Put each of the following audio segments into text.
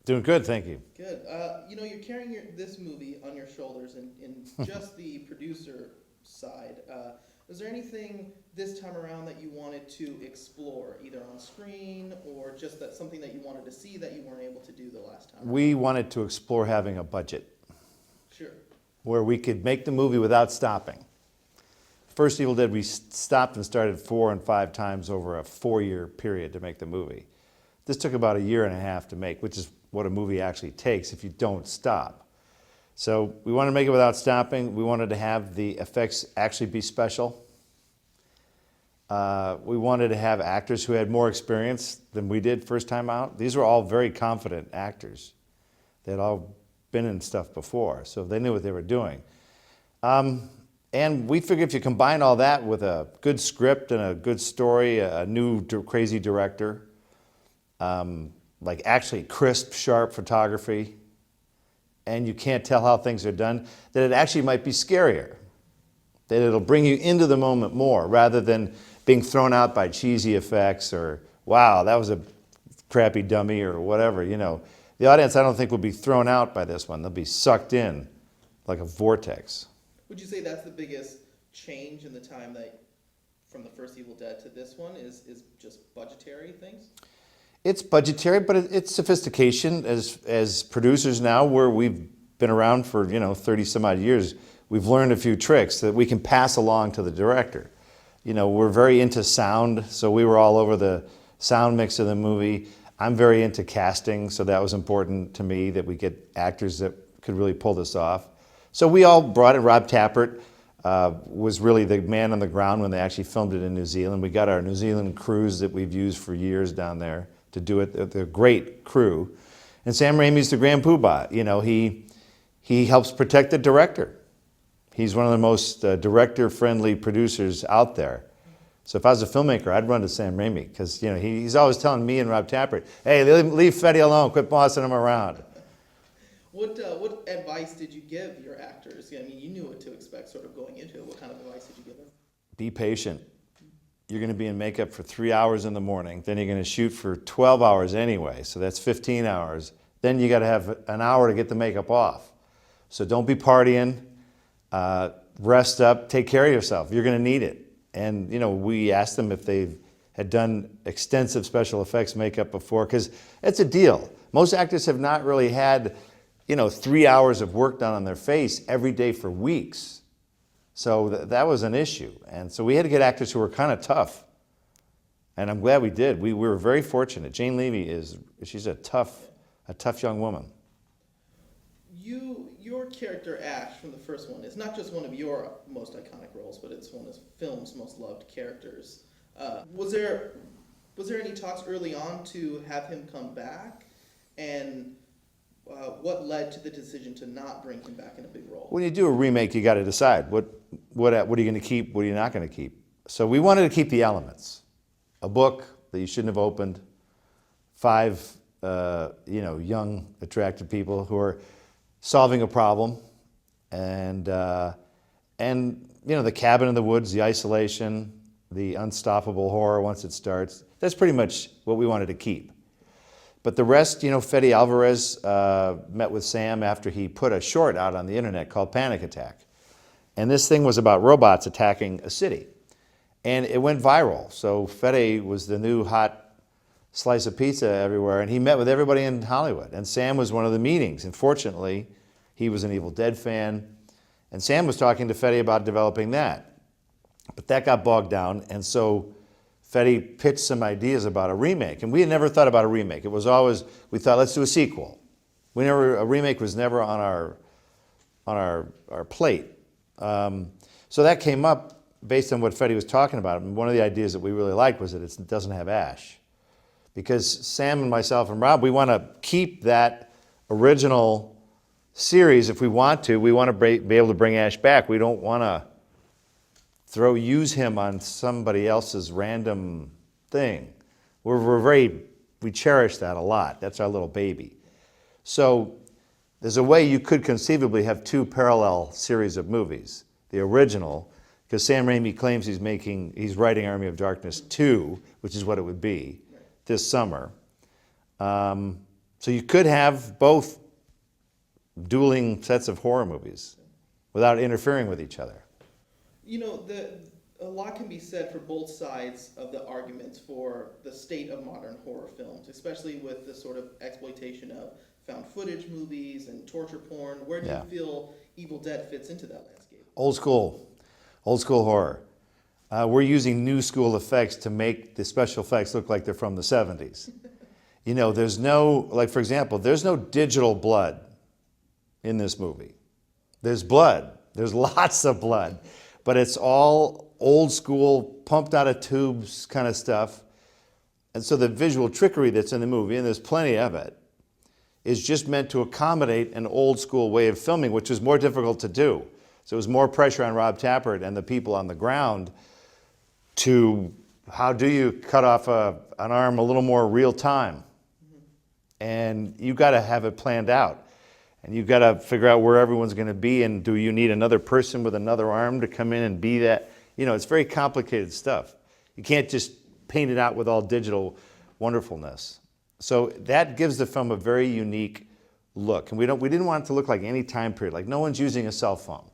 Doing good, thank you. Good. You're carrying this movie on your shoulders in just the producer side. Was there anything this time around that you wanted to explore, either on screen or just something that you wanted to see that you weren't able to do the last time? We wanted to explore having a budget Sure. where we could make the movie without stopping. First Evil Dead, we stopped and started 4 and 5 times over a 4-year period to make the movie. This took about a year and a half to make, which is what a movie actually takes if you don't stop. So we wanted to make it without stopping. We wanted to have the effects actually be special. We wanted to have actors who had more experience than we did first time out. These were all very confident actors. They had all been in stuff before, so they knew what they were doing. And we figured if you combine all that with a good script and a good story, a new crazy director, like actually crisp, sharp photography, and you can't tell how things are done, that it actually might be scarier. That it'll bring you into the moment more, rather than being thrown out by cheesy effects or, wow, that was a crappy dummy or whatever, you know. The audience, I don't think, will be thrown out by this one. They'll be sucked in like a vortex. Would you say that's the biggest change in the time that from the first Evil Dead to this one is just budgetary things? It's budgetary, but it's sophistication. As producers now, where we've been around for 30 some odd years, we've learned a few tricks that we can pass along to the director. We're very into sound, so we were all over the sound mix of the movie. I'm very into casting, so that was important to me that we get actors that could really pull this off. So we all brought it. Rob Tappert was really the man on the ground when they actually filmed it in New Zealand. We got our New Zealand crews that we've used for years down there to do it. They're a great crew. And Sam Raimi's the grand poobah. He helps protect the director. He's one of the most director-friendly producers out there. So if I was a filmmaker, I'd run to Sam Raimi, because he's always telling me and Rob Tappert, hey, leave Fetty alone, quit bossing him around. What advice did you give your actors? I mean, you knew what to expect sort of going into it. What kind of advice did you give them? Be patient. You're going to be in makeup for 3 hours in the morning. Then you're going to shoot for 12 hours anyway, so that's 15 hours. Then you got to have an hour to get the makeup off. So don't be partying. Rest up. Take care of yourself. You're going to need it. And we asked them if they had done extensive special effects makeup before, because it's a deal. Most actors have not really had 3 hours of work done on their face every day for weeks. So that was an issue. And so we had to get actors who were kind of tough. And I'm glad we did. We were very fortunate. Jane Levy she's a tough young woman. Your character Ash from the first one is not just one of your most iconic roles, but it's one of film's most loved characters. Was there any talks early on to have him come back? And what led to the decision to not bring him back in a big role? When you do a remake, you got to decide what are you going to keep, what are you not going to keep. So we wanted to keep the elements: a book that you shouldn't have opened, 5 young, attractive people who are solving a problem, and the cabin in the woods, the isolation, the unstoppable horror once it starts. That's pretty much what we wanted to keep. But the rest, Fede Alvarez met with Sam after he put a short out on the internet called Panic Attack. And this thing was about robots attacking a city. And it went viral. So Fede was the new hot slice of pizza everywhere, and he met with everybody in Hollywood. And Sam was one of the meetings. And fortunately, he was an Evil Dead fan. And Sam was talking to Fede about developing that. But that got bogged down, and so Fede pitched some ideas about a remake, and we had never thought about a remake. It was always, we thought, let's do a sequel. A remake was never on our plate. So that came up based on what Fede was talking about. And one of the ideas that we really liked was that it doesn't have Ash. Because Sam and myself and Rob, we want to keep that original series if we want to. We want to be able to bring Ash back. We don't want to use him on somebody else's random thing. We cherish that a lot. That's our little baby. So there's a way you could conceivably have 2 parallel series of movies. The original, because Sam Raimi claims he's writing Army of Darkness 2, which is what it would be, this summer. So you could have both dueling sets of horror movies without interfering with each other. You know, a lot can be said for both sides of the arguments for the state of modern horror films, especially with the sort of exploitation of found footage movies and torture porn. Where do Yeah. you feel Evil Dead fits into that landscape? Old school horror. We're using new school effects to make the special effects look like they're from the 70s. You know, there's no, like for example, there's no digital blood in this movie. There's blood. There's lots of blood. But it's all old school, pumped out of tubes kind of stuff. And so the visual trickery that's in the movie, and there's plenty of it, is just meant to accommodate an old school way of filming, which was more difficult to do. So it was more pressure on Rob Tapert and the people on the ground to, how do you cut off an arm a little more real time? And you got to have it planned out. And you've got to figure out where everyone's going to be, and do you need another person with another arm to come in and be that? You know, it's very complicated stuff. You can't just paint it out with all digital wonderfulness. So that gives the film a very unique look. And we didn't want it to look like any time period. Like no one's using a cell phone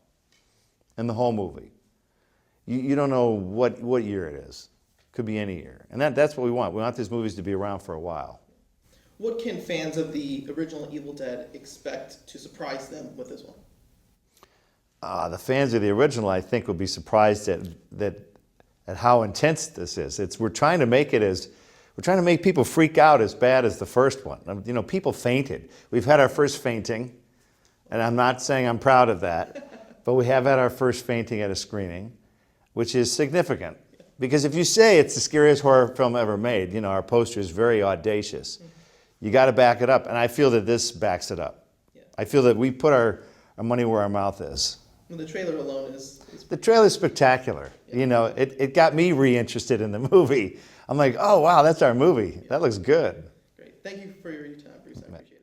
in the whole movie. You don't know what year it is. Could be any year. And that's what we want. We want these movies to be around for a while. What can fans of the original Evil Dead expect to surprise them with this one? The fans of the original, I think, will be surprised at how intense this is. We're trying to make people freak out as bad as the first one. You know, people fainted. We've had our first fainting, and I'm not saying I'm proud of that, but we have had our first fainting at a screening, which is significant. Because if you say it's the scariest horror film ever made, you know, our poster is very audacious. You got to back it up, and I feel that this backs it up. Yeah. I feel that we put our money where our mouth is. Well, the trailer alone is The trailer's spectacular. Yeah. You know, it got me reinterested in the movie. I'm like, oh wow, that's our movie. That looks good. great. Thank you for your time, Bruce. I appreciate it.